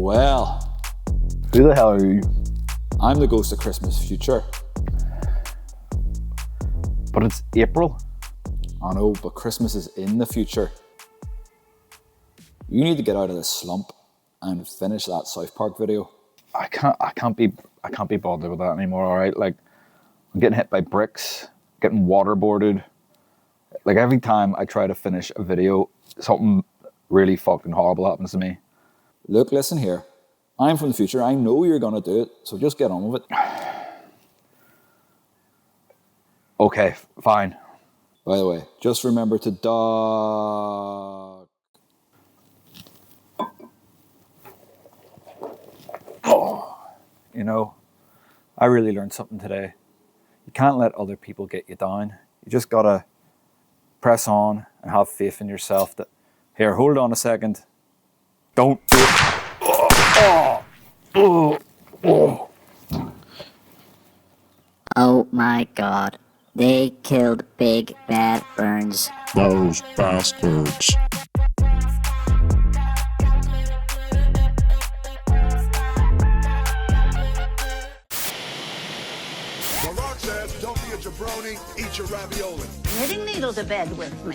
Well, who the hell are you? I'm the ghost of Christmas future. But it's April. I know, but Christmas is in the future. You need to get out of this slump and finish that South Park video. I can't be bothered with that anymore. All right, like I'm getting hit by bricks, getting waterboarded. Like every time I try to finish a video, something really fucking horrible happens to me. Look, listen here. I'm from the future. I know you're gonna do it, so just get on with it. Okay, fine. By the way, just remember to duck. You know, I really learned something today. You can't let other people get you down. You just gotta press on and have faith in yourself that, here, hold on a second. Don't do it. Oh my god. They killed BigBadBurns. Those bastards. Rock says, don't be a jabroni, eat your ravioli. Knitting needle to bed with me.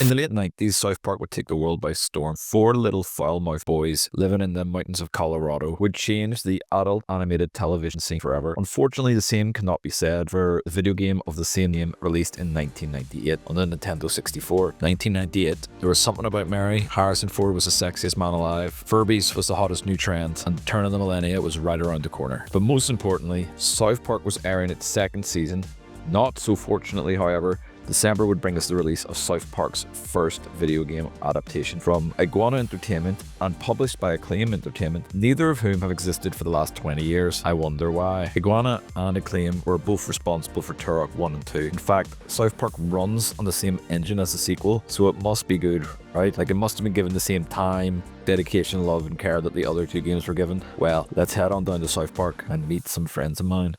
In the late 90s, South Park would take the world by storm. 4 little foul-mouthed boys living in the mountains of Colorado would change the adult animated television scene forever. Unfortunately, the same cannot be said for the video game of the same name released in 1998 on the Nintendo 64. 1998, there was something about Mary, Harrison Ford was the sexiest man alive, Furbies was the hottest new trend, and the turn of the millennia was right around the corner. But most importantly, South Park was airing its second season. Not so fortunately, however, December would bring us the release of South Park's first video game adaptation from Iguana Entertainment and published by Acclaim Entertainment, neither of whom have existed for the last 20 years. I wonder why. Iguana and Acclaim were both responsible for Turok 1 and 2. In fact, South Park runs on the same engine as the sequel, so it must be good, right? Like, it must have been given the same time, dedication, love, and care that the other 2 games were given. Well, let's head on down to South Park and meet some friends of mine.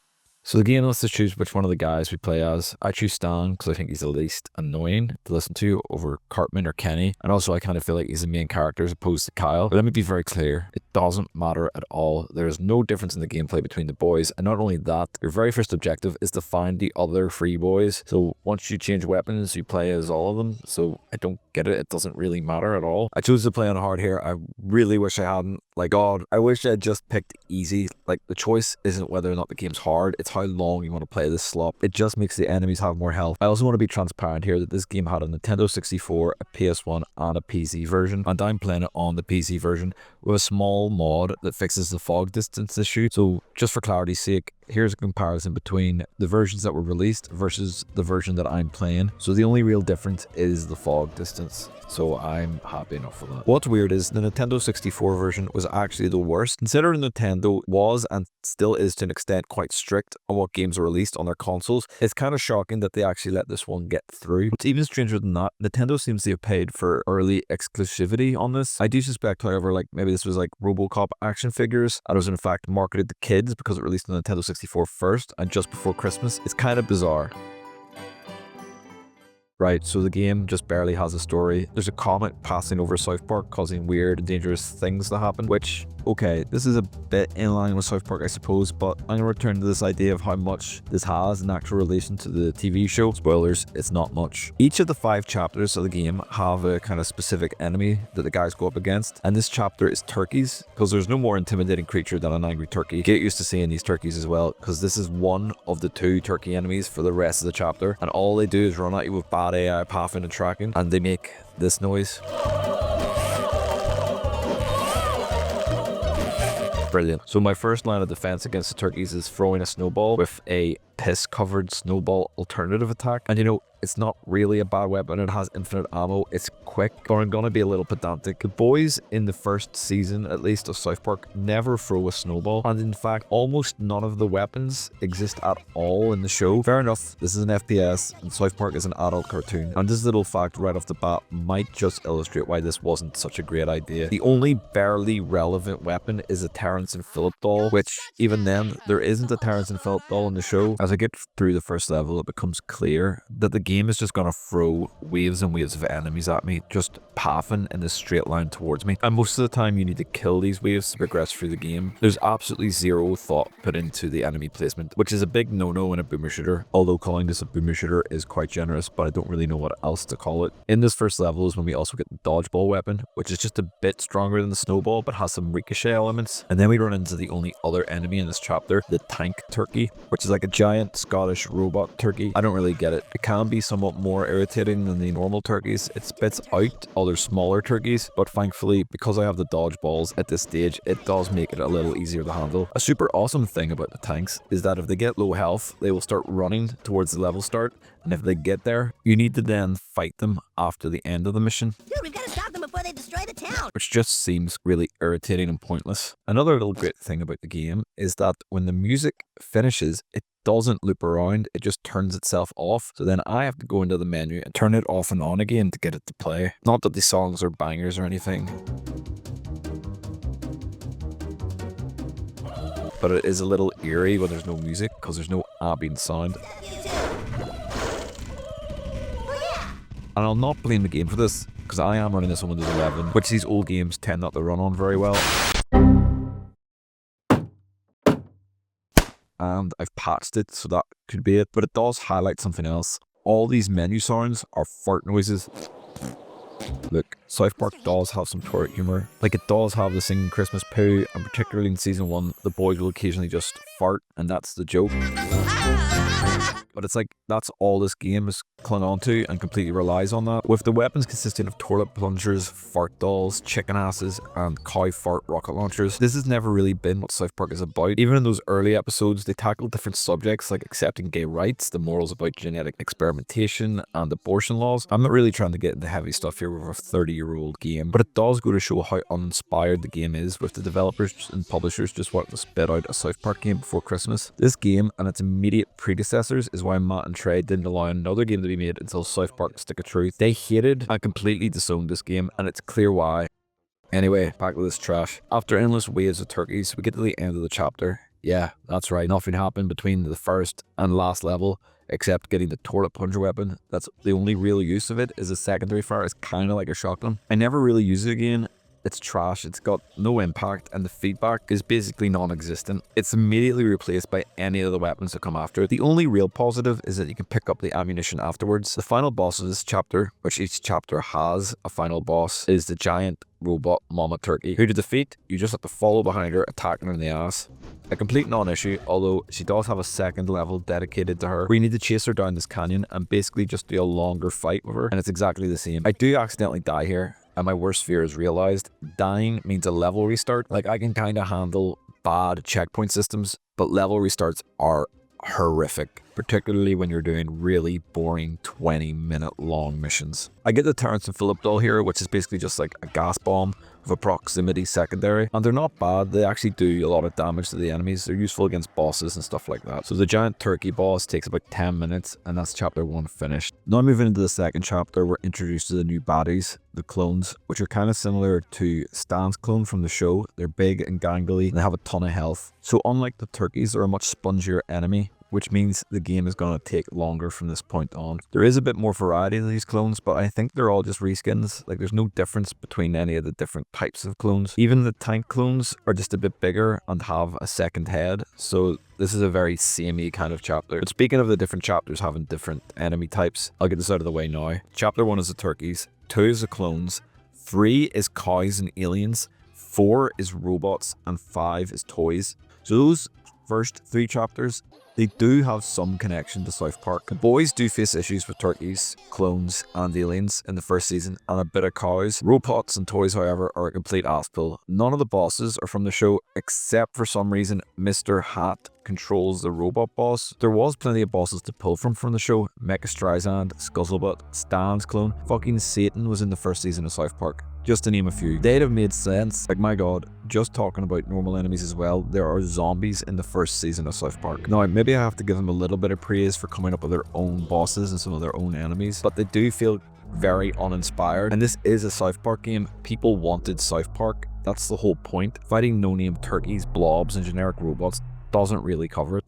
So the game lets us choose which one of the guys we play as. I choose Stan because I think he's the least annoying to listen to over Cartman or Kenny. And also I kind of feel like he's the main character as opposed to Kyle. But let me be very clear, it doesn't matter at all. There is no difference in the gameplay between the boys. And not only that, your very first objective is to find the other 3 boys. So once you change weapons, you play as all of them. So I don't get it. It doesn't really matter at all. I chose to play on hard here. I really wish I hadn't. Like, God, I wish I had just picked easy. Like, the choice isn't whether or not the game's hard. It's how long you want to play this slop. It just makes the enemies have more health. I also want to be transparent here that this game had a Nintendo 64, a PS1, and a PC version. And I'm playing it on the PC version with a small mod that fixes the fog distance issue. So just for clarity's sake, here's a comparison between the versions that were released versus the version that I'm playing. So the only real difference is the fog distance. So I'm happy enough with that. What's weird is the Nintendo 64 version was actually the worst. Considering Nintendo was and still is to an extent quite strict on what games are released on their consoles, it's kind of shocking that they actually let this one get through. What's even stranger than that, Nintendo seems to have paid for early exclusivity on this. I do suspect, however, like maybe this was like RoboCop action figures and it was in fact marketed to kids because it released on Nintendo 64 first and just before Christmas. It's kind of bizarre. Right, so the game just barely has a story. There's a comet passing over South Park causing weird and dangerous things to happen, which, okay, this is a bit in line with South Park, I suppose, but I'm going to return to this idea of how much this has in actual relation to the TV show. Spoilers, it's not much. Each of the 5 chapters of the game have a kind of specific enemy that the guys go up against, and this chapter is turkeys, because there's no more intimidating creature than an angry turkey. Get used to seeing these turkeys as well, because this is one of the 2 turkey enemies for the rest of the chapter, and all they do is run at you with bad AI pathing and tracking, and they make this noise. Brilliant. So my first line of defense against the turkeys is throwing a snowball with a piss-covered snowball alternative attack. And you know, it's not really a bad weapon. It has infinite ammo. It's quick, but I'm gonna be a little pedantic. The boys in the first season, at least, of South Park never throw a snowball. And in fact, almost none of the weapons exist at all in the show. Fair enough, this is an FPS and South Park is an adult cartoon. And this little fact right off the bat might just illustrate why this wasn't such a great idea. The only barely relevant weapon is a Terrence and Phillip doll, which even then, there isn't a Terrence and Phillip doll in the show. As I get through the first level, it becomes clear that the game is just gonna throw waves and waves of enemies at me, just pathing in this straight line towards me. And most of the time you need to kill these waves to progress through the game. There's absolutely zero thought put into the enemy placement, which is a big no-no in a boomer shooter. Although calling this a boomer shooter is quite generous, but I don't really know what else to call it. In this first level is when we also get the dodgeball weapon, which is just a bit stronger than the snowball, but has some ricochet elements. And then we run into the only other enemy in this chapter, the tank turkey, which is like a giant Scottish robot turkey. I don't really get it. It can be somewhat more irritating than the normal turkeys. It spits out other smaller turkeys, but thankfully, because I have the dodgeballs at this stage, it does make it a little easier to handle. A super awesome thing about the tanks is that if they get low health, they will start running towards the level start, and if they get there, you need to then fight them after the end of the mission. Dude, we've got to stop them before they destroy the town. Which just seems really irritating and pointless. Another little great thing about the game is that when the music finishes, it doesn't loop around, it just turns itself off. So then I have to go into the menu and turn it off and on again to get it to play. Not that the songs are bangers or anything, but it is a little eerie when there's no music because there's no ambient sound. And I'll not blame the game for this, because I am running this on Windows 11, which these old games tend not to run on very well. And I've patched it, so that could be it. But it does highlight something else. All these menu sounds are fart noises. Look, South Park does have some turret humor. Like, it does have the singing Christmas poo, and particularly in season 1, the boys will occasionally just fart, and that's the joke. But it's like, that's all this game is clung on to and completely relies on that. With the weapons consisting of toilet plungers, fart dolls, chicken asses, and cow fart rocket launchers, this has never really been what South Park is about. Even in those early episodes, they tackled different subjects like accepting gay rights, the morals about genetic experimentation, and abortion laws. I'm not really trying to get into heavy stuff here with a 30-year-old game, but it does go to show how uninspired the game is, with the developers and publishers just wanting to spit out a South Park game before Christmas. This game and its immediate predecessors is why Matt and Trey didn't allow another game to be made until South Park Stick of Truth. They hated and completely disowned this game, and it's clear why. Anyway, back to this trash. After endless waves of turkeys, we get to the end of the chapter. Yeah, that's right, nothing happened between the first and last level, except getting the toilet plunger weapon. That's the only real use of it, is a secondary fire. It's kind of like a shotgun. I never really use it again. It's trash, it's got no impact, and the feedback is basically non-existent. It's immediately replaced by any of the weapons that come after it. The only real positive is that you can pick up the ammunition afterwards. The final boss of this chapter, which each chapter has a final boss, is the giant robot mama turkey, who to defeat, you just have to follow behind her, attacking her in the ass. A complete non-issue, although she does have a second level dedicated to her, where you need to chase her down this canyon and basically just do a longer fight with her, and it's exactly the same. I do accidentally die here, and my worst fear is realized. Dying means a level restart. Like, I can kind of handle bad checkpoint systems, but level restarts are horrific, particularly when you're doing really boring 20-minute long missions. I get the Terrence and Phillip doll here, which is basically just like a gas bomb with a proximity secondary, and they're not bad. They actually do a lot of damage to the enemies. They're useful against bosses and stuff like that. So the giant turkey boss takes about 10 minutes, and that's chapter 1 finished. Now moving into the second chapter, we're introduced to the new baddies, the clones, which are kind of similar to Stan's clone from the show. They're big and gangly, and they have a ton of health. So unlike the turkeys, they're a much spongier enemy, which means the game is going to take longer from this point on. There is a bit more variety in these clones, but I think they're all just reskins. Like, there's no difference between any of the different types of clones. Even the tank clones are just a bit bigger and have a second head, so this is a very samey kind of chapter. But speaking of the different chapters having different enemy types, I'll get this out of the way now. Chapter 1 is the turkeys, 2 is the clones, 3 is cows and aliens, 4 is robots, and 5 is toys. So those first 3 chapters, they do have some connection to South Park. The boys do face issues with turkeys, clones, and aliens in the first season, and a bit of cows. Robots and toys, however, are a complete ass-pull. None of the bosses are from the show, except for some reason Mr. Hat controls the robot boss. There was plenty of bosses to pull from the show. Mecha Streisand, Scuzzlebutt, Stan's clone, fucking Satan was in the first season of South Park, just to name a few. They'd have made sense. Like, my god, just talking about normal enemies as well, there are zombies in the first season of South Park. Now, maybe I have to give them a little bit of praise for coming up with their own bosses and some of their own enemies, but they do feel very uninspired. And this is a South Park game. People wanted South Park. That's the whole point. Fighting no-name turkeys, blobs, and generic robots doesn't really cover it.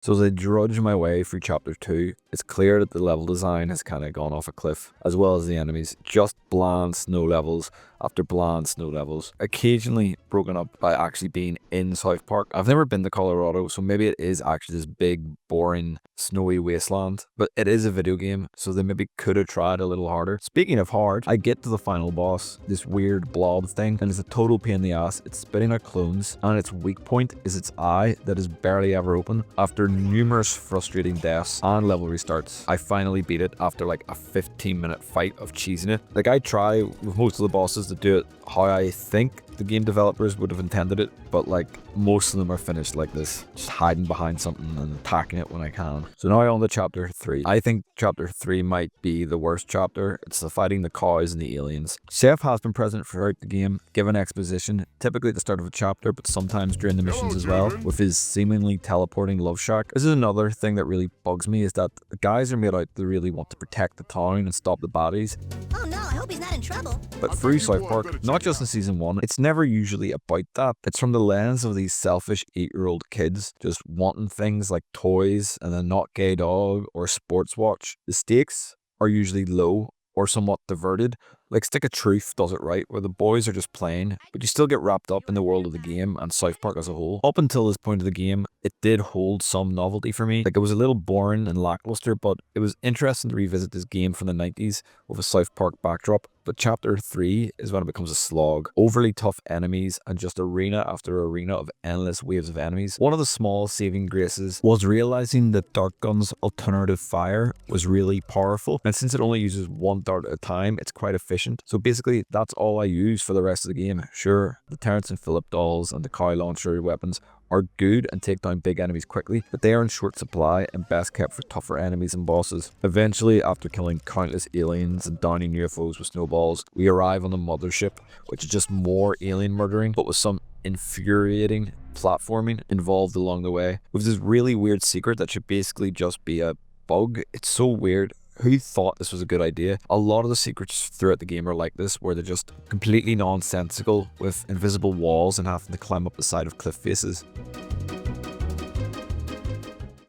So as I drudge my way through chapter 2, it's clear that the level design has kind of gone off a cliff, as well as the enemies. Just bland snow levels after bland snow levels, occasionally broken up by actually being in South Park. I've never been to Colorado, so maybe it is actually this big, boring, snowy wasteland, but it is a video game, so they maybe could have tried a little harder. Speaking of hard, I get to the final boss, this weird blob thing, and it's a total pain in the ass. It's spitting out clones, and its weak point is its eye that is barely ever open. After numerous frustrating deaths and level restarts, I finally beat it after like a 15-minute fight of cheesing it. Like, I try with most of the bosses to do it how I think the game developers would have intended it, but like most of them are finished like this, just hiding behind something and attacking it when I can. So now on to chapter 3. I think chapter 3 might be the worst chapter. It's the fighting the cows and the aliens. Chef has been present throughout the game, given exposition, typically at the start of a chapter, but sometimes during the missions as well, with his seemingly teleporting love shack. This is another thing that really bugs me, is that the guys are made out to really want to protect the town and stop the baddies. Oh no, I hope he's not in trouble. But through South Park, not just in season 1, it's never usually about that. It's from the lens of these selfish 8-year-old kids just wanting things like toys and a not gay dog or sports watch. The stakes are usually low or somewhat diverted. Like Stick of Truth does it right, where the boys are just playing, but you still get wrapped up in the world of the game and South Park as a whole. Up until this point of the game, it did hold some novelty for me. Like, it was a little boring and lackluster, but it was interesting to revisit this game from the 90s with a South Park backdrop. But chapter 3 is when it becomes a slog. Overly tough enemies and just arena after arena of endless waves of enemies. One of the small saving graces was realizing that Dart Gun's alternative fire was really powerful. And since it only uses one dart at a time, it's quite efficient. So basically, that's all I use for the rest of the game. Sure, the Terrence and Phillip dolls and the cow launcher weapons are good and take down big enemies quickly, but they are in short supply and best kept for tougher enemies and bosses. Eventually, after killing countless aliens and downing UFOs with snowballs, we arrive on the mothership, which is just more alien murdering, but with some infuriating platforming involved along the way, with this really weird secret that should basically just be a bug. It's so weird. Who thought this was a good idea? A lot of the secrets throughout the game are like this, where they're just completely nonsensical, with invisible walls and having to climb up the side of cliff faces.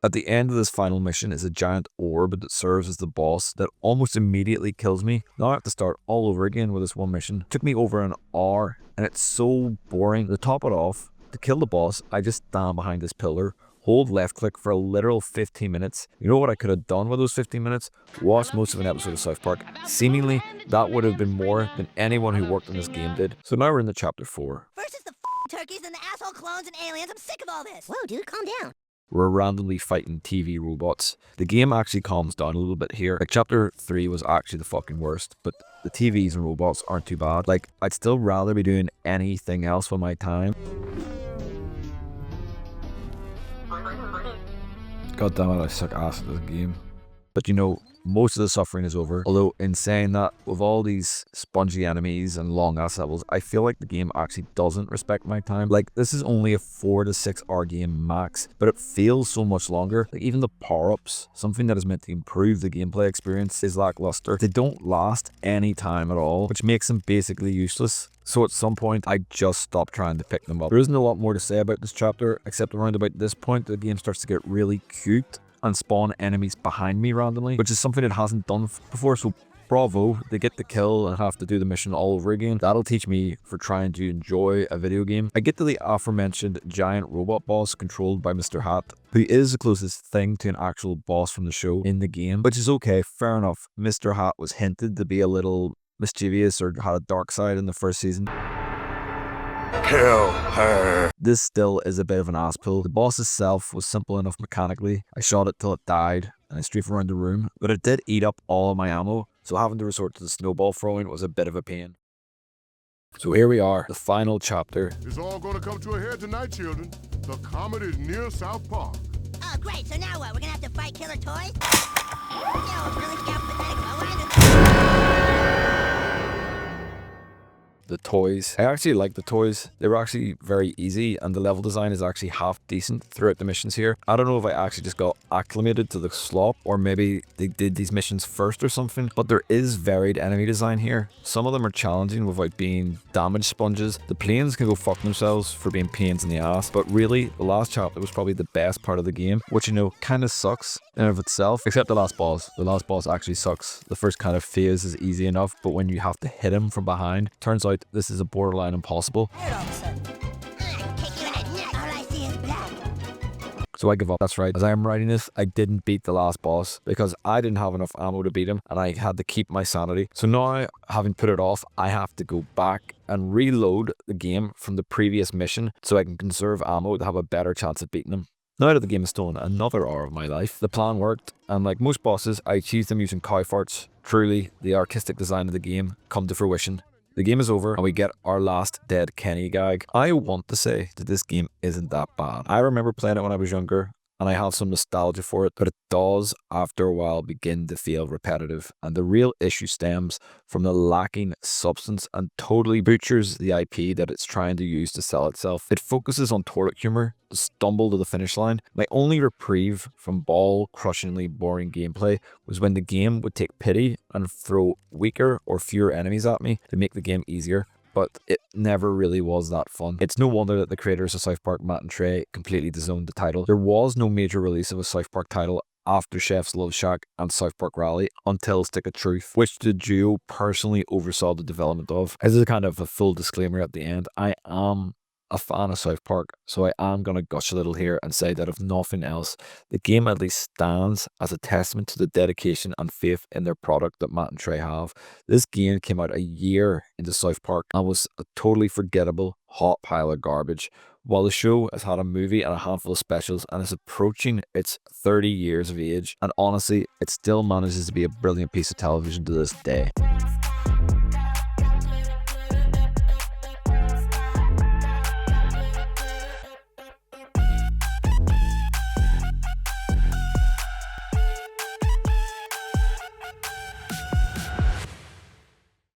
At the end of this final mission is a giant orb that serves as the boss that almost immediately kills me. Now I have to start all over again with this one mission. It took me over an hour and it's so boring. To top it off, to kill the boss, I just stand behind this pillar, hold left click for a literal 15 minutes. You know what I could have done with those 15 minutes? Watch most of an episode of South Park. Seemingly, that would have been more than anyone who worked on this game did. So now we're in the chapter 4. First it's the turkeys, then the asshole clones and aliens. I'm sick of all this. Whoa, dude, calm down. We're randomly fighting TV robots. The game actually calms down a little bit here. Like, chapter 3 was actually the fucking worst, but the TVs and robots aren't too bad. Like, I'd still rather be doing anything else with my time. God damn it, I suck ass at this game. But you know, most of the suffering is over. Although, in saying that, with all these spongy enemies and long ass levels, I feel like the game actually doesn't respect my time. Like, this is only a 4 to 6 hour game max, but it feels so much longer. Like, even the power-ups, something that is meant to improve the gameplay experience, is lackluster. They don't last any time at all, which makes them basically useless. So at some point, I just stopped trying to pick them up. There isn't a lot more to say about this chapter, except around about this point, the game starts to get really cute and spawn enemies behind me randomly, which is something it hasn't done before, so bravo, they get the kill and have to do the mission all over again. That'll teach me for trying to enjoy a video game. I get to the aforementioned giant robot boss controlled by Mr. Hat, who is the closest thing to an actual boss from the show in the game, which is okay, fair enough. Mr. Hat was hinted to be a little mischievous or had a dark side in the first season. Kill her. This still is a bit of an ass pull. The boss itself was simple enough mechanically. I shot it till it died and I strafed around the room, but it did eat up all of my ammo, so having to resort to the snowball throwing was a bit of a pain. So here we are, the final chapter. It's all gonna come to a head tonight, children. The comet is near South Park. Oh, great. So now what? We're gonna have to fight killer toys? Yo, really scared pathetic. the toys. I actually like the toys. They were actually very easy, and the level design is actually half decent throughout the missions here. I don't know if I actually just got acclimated to the slop, or maybe they did these missions first or something, but there is varied enemy design here. Some of them are challenging without being damage sponges. The planes can go fuck themselves for being pains in the ass, but really the last chapter was probably the best part of the game, which, you know, kind of sucks in and of itself, except the last boss. The last boss actually sucks. The first kind of phase is easy enough, but when you have to hit him from behind, turns out this is a borderline impossible. So I give up. That's right. As I am writing this, I didn't beat the last boss because I didn't have enough ammo to beat him, and I had to keep my sanity. So now, having put it off, I have to go back and reload the game from the previous mission so I can conserve ammo to have a better chance of beating him. Now that the game has stolen another hour of my life, the plan worked, and like most bosses, I achieved them using cow farts. Truly, the artistic design of the game come to fruition. The game is over, and we get our last dead Kenny gag. I want to say that this game isn't that bad. I remember playing it when I was younger, and I have some nostalgia for it, but it does, after a while, begin to feel repetitive. And the real issue stems from the lacking substance and totally butchers the IP that it's trying to use to sell itself. It focuses on toilet humor, the stumble to the finish line. My only reprieve from ball-crushingly boring gameplay was when the game would take pity and throw weaker or fewer enemies at me to make the game easier. But it never really was that fun. It's no wonder that the creators of South Park, Matt and Trey, completely disowned the title. There was no major release of a South Park title after Chef's Love Shack and South Park Rally until Stick of Truth, which the duo personally oversaw the development of. As a kind of a full disclaimer at the end, I am a fan of South Park, so I am going to gush a little here and say that if nothing else, the game at least stands as a testament to the dedication and faith in their product that Matt and Trey have. This game came out a year into South Park and was a totally forgettable hot pile of garbage, while the show has had a movie and a handful of specials and is approaching its 30 years of age, and honestly, it still manages to be a brilliant piece of television to this day.